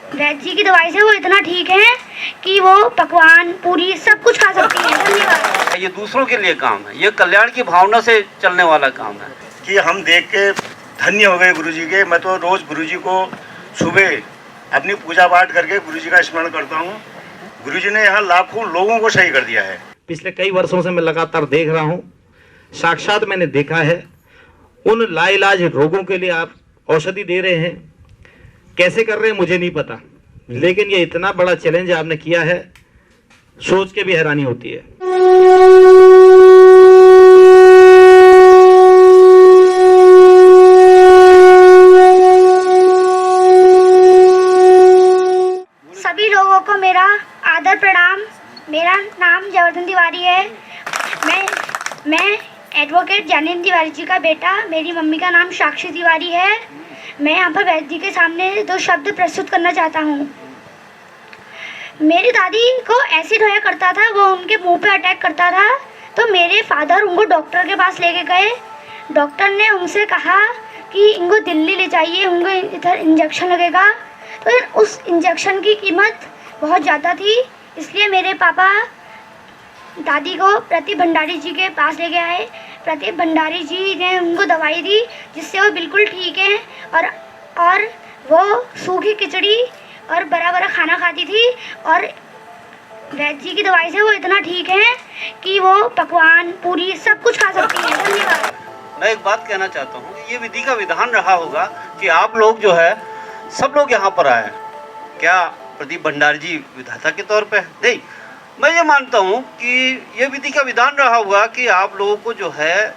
वैद्य जी की दवाई से वो इतना ठीक है कि वो पकवान पूरी सब कुछ खा सकती हैं। धन्यवाद। ये दूसरों के लिए काम है, ये कल्याण की भावना से चलने वाला काम है कि हम देख के धन्य हो गए गुरुजी के। मैं तो रोज गुरुजी को सुबह अपनी पूजा पाठ करके गुरुजी का स्मरण करता हूँ। गुरुजी ने यहाँ लाखों लोगों को सही कर दिया है। पिछले कई वर्षों से मैं लगातार देख रहा हूँ, साक्षात मैंने देखा है। उन लाइलाज रोगों के लिए आप औषधि दे रहे हैं, कैसे कर रहे हैं मुझे नहीं पता, लेकिन ये इतना बड़ा चैलेंज आपने किया है, सोच के भी हैरानी होती है। सभी लोगों को मेरा आदर प्रणाम। मेरा नाम जयवर्धन तिवारी है। मैं एडवोकेट ज्ञानेंद्र तिवारी जी का बेटा, मेरी मम्मी का नाम साक्षी तिवारी है। मैं यहाँ पर वैद्य जी के सामने 2 शब्द प्रस्तुत करना चाहता हूँ। मेरी दादी को एसिड होया करता था, वो उनके मुंह पे अटैक करता था, तो मेरे फादर उनको डॉक्टर के पास लेके गए। डॉक्टर ने उनसे कहा कि इनको दिल्ली ले जाइए, उनको इधर इंजेक्शन लगेगा। तो उस इंजेक्शन की कीमत बहुत ज़्यादा थी, इसलिए मेरे पापा दादी को प्रदीप भंडारी जी के पास ले गए आए। प्रदीप भंडारी जी ने उनको दवाई दी जिससे वो बिल्कुल ठीक है, और वो सूखी खिचड़ी और बड़ा बड़ा खाना खाती थी, और वैद्य जी की दवाई से वो इतना ठीक है कि वो पकवान पूरी सब कुछ खा सकती हैं। धन्यवाद। मैं एक बात कहना चाहता हूँ, ये विधि का विधान रहा होगा कि आप लोग जो है सब लोग यहाँ पर आए। क्या प्रदीप भंडारी जी विधाता के तौर पे नहीं, मैं ये मानता हूँ कि ये विधि का विधान रहा होगा कि आप लोगों को जो है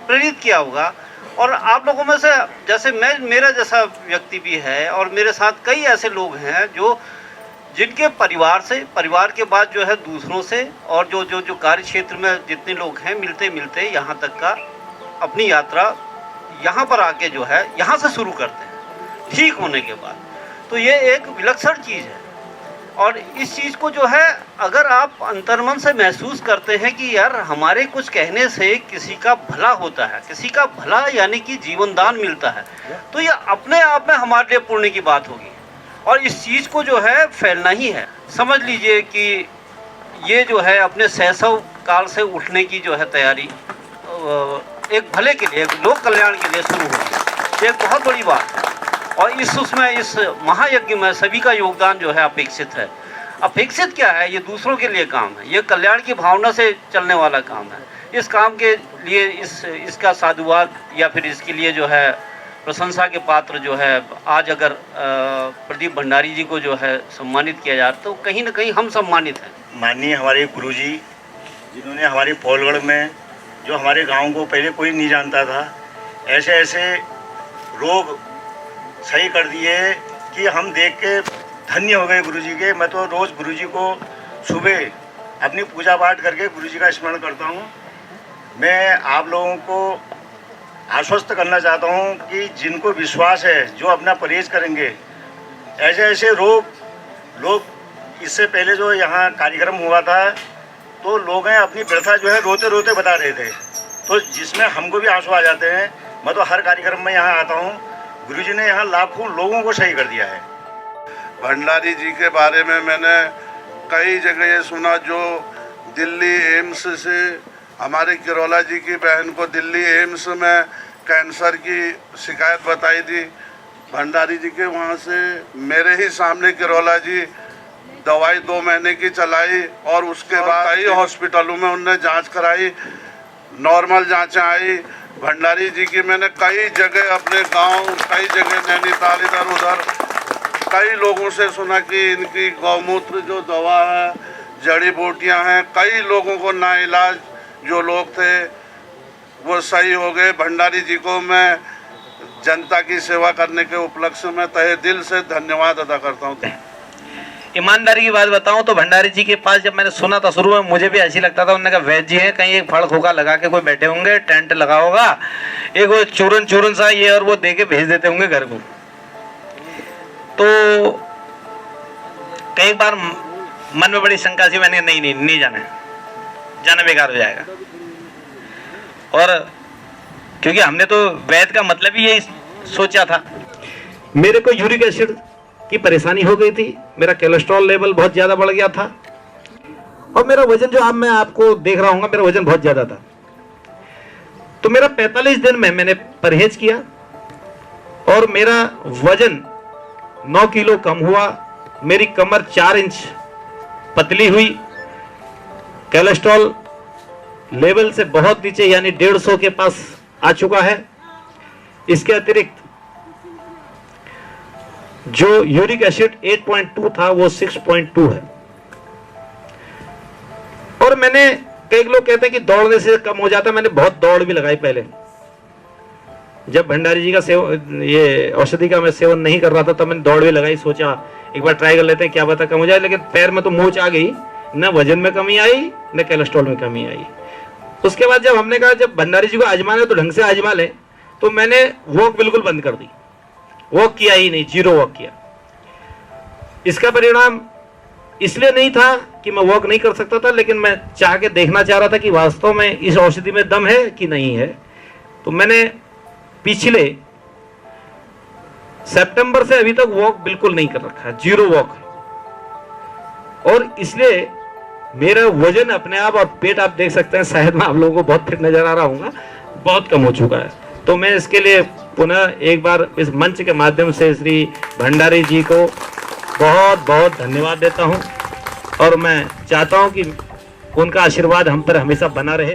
प्रेरित किया होगा। और आप लोगों में से जैसे मेरा जैसा व्यक्ति भी है, और मेरे साथ कई ऐसे लोग हैं जो जिनके परिवार के बाद जो है दूसरों से, और जो कार्य क्षेत्र में जितने लोग हैं मिलते मिलते यहाँ तक का अपनी यात्रा यहाँ पर आके जो है यहाँ से शुरू करते हैं ठीक होने के बाद। तो ये एक विलक्षण चीज़ है, और इस चीज़ को जो है अगर आप अंतर्मन से महसूस करते हैं कि यार हमारे कुछ कहने से किसी का भला होता है, किसी का भला यानी कि जीवन दान मिलता है, तो ये अपने आप में हमारे लिए पुण्य की बात होगी। और इस चीज़ को जो है फैलना ही है। समझ लीजिए कि ये जो है अपने शैशव काल से उठने की जो है तैयारी एक भले के लिए, एक लोक कल्याण के लिए शुरू होगी। ये एक बहुत बड़ी बात है, और उसमें इस महायज्ञ में सभी का योगदान जो है अपेक्षित है। अपेक्षित क्या है, ये दूसरों के लिए काम है, ये कल्याण की भावना से चलने वाला काम है। इस काम के लिए इसका साधुवाद या फिर इसके लिए जो है प्रशंसा के पात्र जो है आज अगर प्रदीप भंडारी जी को जो है सम्मानित किया जाए तो कहीं ना कहीं हम सम्मानित हैं। माननीय हमारे गुरुजी जिन्होंने हमारे पौलगढ़ में जो हमारे गांव को पहले कोई नहीं जानता था, ऐसे ऐसे रोग सही कर दिए कि हम देख के धन्य हो गए गुरुजी के। मैं तो रोज़ गुरुजी को सुबह अपनी पूजा पाठ करके गुरुजी का स्मरण करता हूँ। मैं आप लोगों को आश्वस्त करना चाहता हूँ कि जिनको विश्वास है, जो अपना परहेज करेंगे, ऐसे ऐसे लोग इससे पहले जो यहाँ कार्यक्रम हुआ था तो लोग हैं अपनी व्यथा जो है रोते रोते बता रहे थे, तो जिसमें हमको भी आंसू आ जाते हैं। मैं तो हर कार्यक्रम में यहाँ आता हूँ। गुरुजी ने यहाँ लाखों लोगों को सही कर दिया है। भंडारी जी के बारे में मैंने कई जगह ये सुना, जो दिल्ली एम्स से हमारे किरोला जी की बहन को दिल्ली एम्स में कैंसर की शिकायत बताई थी। भंडारी जी के वहाँ से मेरे ही सामने किरोला जी दवाई 2 महीने की चलाई, और उसके बाद कई हॉस्पिटलों में उनने जांच कराई, नॉर्मल जांचें आई। भंडारी जी की मैंने कई जगह अपने गांव, कई जगह नैनीताल इधर उधर कई लोगों से सुना कि इनकी गौमूत्र जो दवा है, जड़ी बूटियां हैं, कई लोगों को नाइलाज जो लोग थे वो सही हो गए। भंडारी जी को मैं जनता की सेवा करने के उपलक्ष्य में तहे दिल से धन्यवाद अदा करता हूँ। ईमानदारी की बात बताऊं तो भंडारी जी के पास जब मैंने सुना था शुरू में मुझे भी ऐसी लगता था, उन्होंने कहा वैद्य जी है, कहीं एक फड़ खोखा लगा के कोई बैठे होंगे, टेंट लगा होगा, एक वो चूरन सा ये और वो दे के भेज देते होंगे घर को। तो कई बार मन में बड़ी शंका सी, मैंने नहीं जाना बेकार हो जाएगा। और क्योंकि हमने तो वैद्य का मतलब ही यही सोचा था। मेरे को यूरिक एसिड की परेशानी हो गई थी, मेरा कोलेस्ट्रॉल लेवल बहुत ज़्यादा बढ़ गया था और मेरा वजन जो अब मैं आपको देख रहा हूँ, मेरा वजन बहुत ज़्यादा था। तो मेरा 45 दिन में मैंने परहेज किया और मेरा वजन 9 किलो कम हुआ, मेरी कमर 4 इंच पतली हुई, कोलेस्ट्रॉल लेवल से बहुत नीचे यानी 150 के पास आ चुका है। इसके अतिरिक्त जो यूरिक एसिड 8.2 था वो 6.2 है। और मैंने, कई लोग कहते हैं कि दौड़ने से कम हो जाता है, मैंने बहुत दौड़ भी लगाई पहले। जब भंडारी जी का सेवन, ये औषधि का मैं सेवन नहीं कर रहा था, तब मैंने दौड़ भी लगाई, सोचा एक बार ट्राई कर लेते हैं, क्या पता कम हो जाए। लेकिन पैर में तो मोच आ गई, न वजन में कमी आई न कोलेस्ट्रॉल में कमी आई। उसके बाद जब हमने कहा जब भंडारी जी को आजमाना तो ढंग से आजमा ले, तो मैंने वॉक बिल्कुल बंद कर दी, वॉक किया ही नहीं, 0 वॉक किया। इसका परिणाम इसलिए नहीं था कि मैं वॉक नहीं कर सकता था, लेकिन मैं चाह के देखना चाह रहा था कि वास्तव में इस औषधि में दम है कि नहीं है। तो मैंने पिछले सितंबर से अभी तक वॉक बिल्कुल नहीं कर रखा है, 0 वॉक है। और इसलिए मेरा वजन अपने आप, और पेट आप देख सकते हैं, शायद मैं आप लोगों को बहुत फिट नजर आ रहा हूँ, बहुत कम हो चुका है। तो मैं इसके लिए पुनः एक बार इस मंच के माध्यम से श्री भंडारी जी को बहुत बहुत धन्यवाद देता हूं और मैं चाहता हूं कि उनका आशीर्वाद हम पर हमेशा बना रहे।